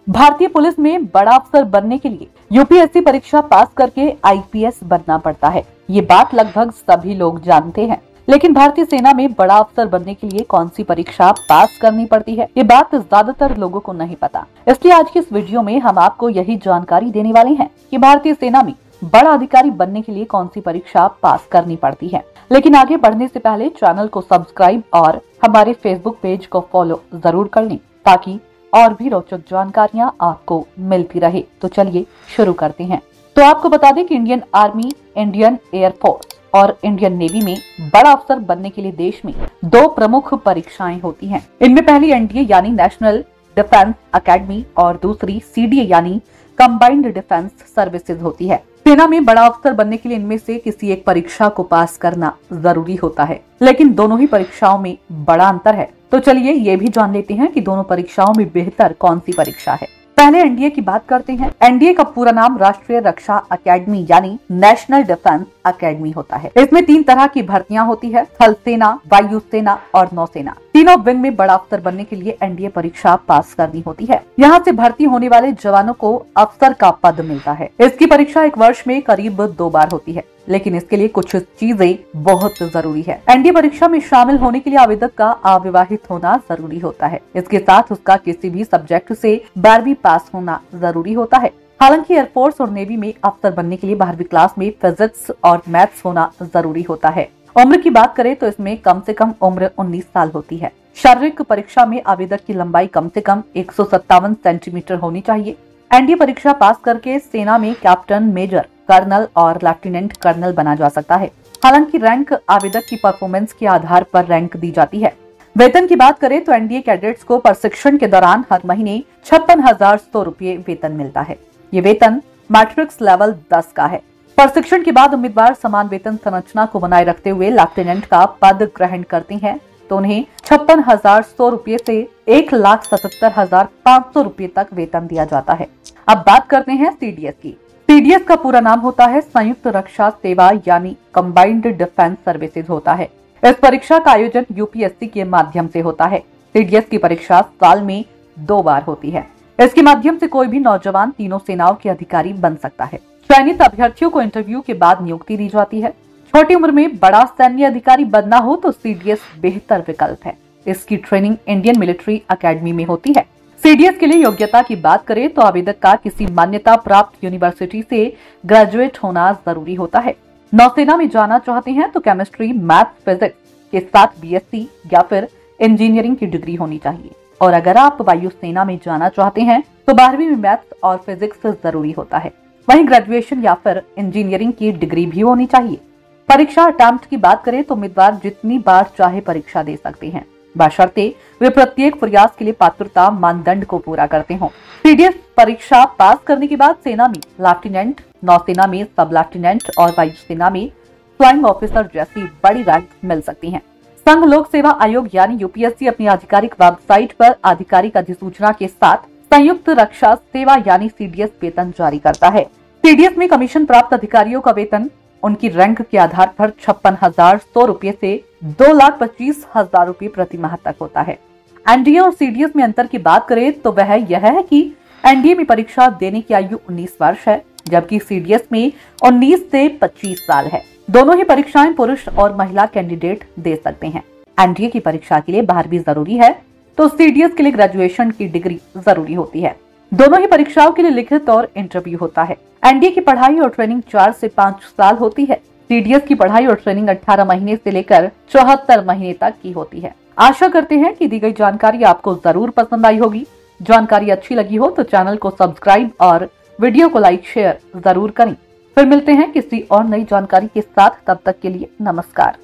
भारतीय पुलिस में बड़ा अफसर बनने के लिए यूपीएससी परीक्षा पास करके आईपीएस बनना पड़ता है। ये बात लगभग सभी लोग जानते हैं, लेकिन भारतीय सेना में बड़ा अफसर बनने के लिए कौन सी परीक्षा पास करनी पड़ती है, ये बात ज्यादातर लोगों को नहीं पता। इसलिए आज की इस वीडियो में हम आपको यही जानकारी देने वाले हैं कि भारतीय सेना में बड़ा अधिकारी बनने के लिए कौन सी परीक्षा पास करनी पड़ती है। लेकिन आगे बढ़ने से पहले चैनल को सब्सक्राइब और हमारे फेसबुक पेज को फॉलो जरूर कर लें, ताकि और भी रोचक जानकारियां आपको मिलती रहे। तो चलिए शुरू करते हैं। तो आपको बता दें कि इंडियन आर्मी, इंडियन एयरफोर्स और इंडियन नेवी में बड़ा अफसर बनने के लिए देश में दो प्रमुख परीक्षाएं होती हैं। इनमें पहली एनडीए यानी नेशनल डिफेंस एकेडमी और दूसरी सीडीए यानी कंबाइंड डिफेंस सर्विसेज होती है। सेना में बड़ा अफसर बनने के लिए इनमें से किसी एक परीक्षा को पास करना जरूरी होता है, लेकिन दोनों ही परीक्षाओं में बड़ा अंतर है। तो चलिए ये भी जान लेते हैं कि दोनों परीक्षाओं में बेहतर कौन सी परीक्षा है। पहले एनडीए की बात करते हैं। एनडीए का पूरा नाम राष्ट्रीय रक्षा अकेडमी यानी नेशनल डिफेंस अकेडमी होता है। इसमें 3 तरह की भर्तियां होती है, थल सेना, वायु सेना और नौसेना। तीनों विंग में बड़ा अफसर बनने के लिए एनडीए परीक्षा पास करनी होती है। यहाँ से भर्ती होने वाले जवानों को अफसर का पद मिलता है। इसकी परीक्षा 1 वर्ष में करीब 2 बार होती है, लेकिन इसके लिए कुछ चीजें बहुत जरूरी है। एनडीए परीक्षा में शामिल होने के लिए आवेदक का अविवाहित होना जरूरी होता है। इसके साथ उसका किसी भी सब्जेक्ट से 12वीं पास होना जरूरी होता है। हालांकि एयरफोर्स और नेवी में अफसर बनने के लिए 12वीं क्लास में फिजिक्स और मैथ्स होना जरूरी होता है। उम्र की बात करें तो इसमें कम से कम उम्र 19 साल होती है। शारीरिक परीक्षा में आवेदक की लंबाई कम से कम 157 सेंटीमीटर होनी चाहिए। एनडीए परीक्षा पास करके सेना में कैप्टन, मेजर, कर्नल और लेफ्टिनेंट कर्नल बना जा सकता है। हालांकि रैंक आवेदक की परफॉर्मेंस के आधार पर रैंक दी जाती है। वेतन की बात करें तो एनडीए कैडेट्स को प्रशिक्षण के दौरान हर महीने 56,100 रुपये वेतन मिलता है। ये वेतन मैट्रिक्स लेवल 10 का है। प्रशिक्षण के बाद उम्मीदवार समान वेतन संरचना को बनाए रखते हुए लेफ्टिनेंट का पद ग्रहण करते हैं तो उन्हें 56,100 रुपये से 1,77,500 रुपये तक वेतन दिया जाता है। अब बात करते हैं सीडीएस की। सीडीएस का पूरा नाम होता है संयुक्त रक्षा सेवा यानी कंबाइंड डिफेंस सर्विसेज होता है। इस परीक्षा का आयोजन यूपीएससी के माध्यम से होता है। सीडीएस की परीक्षा साल में 2 बार होती है। इसके माध्यम से कोई भी नौजवान तीनों सेनाओं के अधिकारी बन सकता है। चयनित अभ्यर्थियों को इंटरव्यू के बाद नियुक्ति दी जाती है। छोटी उम्र में बड़ा सैन्य अधिकारी बनना हो तो सीडीएस बेहतर विकल्प है। इसकी ट्रेनिंग इंडियन मिलिट्री एकेडमी में होती है। सीडीएस के लिए योग्यता की बात करें तो आवेदक का किसी मान्यता प्राप्त यूनिवर्सिटी से ग्रेजुएट होना जरूरी होता है। नौसेना में जाना चाहते हैं तो केमिस्ट्री, मैथ, फिजिक्स के साथ बीएससी या फिर इंजीनियरिंग की डिग्री होनी चाहिए। और अगर आप वायु सेना में जाना चाहते हैं तो 12वीं में मैथ्स और फिजिक्स जरूरी होता है। वहीं ग्रेजुएशन या फिर इंजीनियरिंग की डिग्री भी होनी चाहिए। परीक्षा अटेम्प्ट की बात करें तो उम्मीदवार जितनी बार चाहे परीक्षा दे सकते हैं, बशर्ते वे प्रत्येक प्रयास के लिए पात्रता मानदंड को पूरा करते हों। सीडीएस परीक्षा पास करने के बाद सेना में लेफ्टिनेंट, नौसेना में सब लेफ्टिनेंट और वायुसेना में फ्लाइंग ऑफिसर जैसी बड़ी रैंक मिल सकती है। संघ लोक सेवा आयोग यानी यूपीएससी अपनी आधिकारिक वेबसाइट पर आधिकारिक अधिसूचना के साथ संयुक्त रक्षा सेवा यानी सीडीएस वेतन जारी करता है। सीडीएस में कमीशन प्राप्त अधिकारियों का वेतन उनकी रैंक के आधार पर 56,100 रुपये से 2,25,000 रुपये प्रति माह तक होता है। एनडीए और सीडीएस में अंतर की बात करें तो वह यह है कि एनडीए में परीक्षा देने की आयु 19 वर्ष है, जबकि सीडीएस में 19 से 25 साल है। दोनों ही परीक्षाएं पुरुष और महिला कैंडिडेट दे सकते हैं। एनडीए की परीक्षा के लिए 12वीं जरूरी है तो सीडीएस के लिए ग्रेजुएशन की डिग्री जरूरी होती है। दोनों ही परीक्षाओं के लिए लिखित और इंटरव्यू होता है। एनडीए की पढ़ाई और ट्रेनिंग 4 से 5 साल होती है। सीडीएस की पढ़ाई और ट्रेनिंग 18 महीने से लेकर 74 महीने तक की होती है। आशा करते हैं कि दी गई जानकारी आपको जरूर पसंद आई होगी। जानकारी अच्छी लगी हो तो चैनल को सब्सक्राइब और वीडियो को लाइक शेयर जरूर करें। फिर मिलते हैं किसी और नई जानकारी के साथ। तब तक के लिए नमस्कार।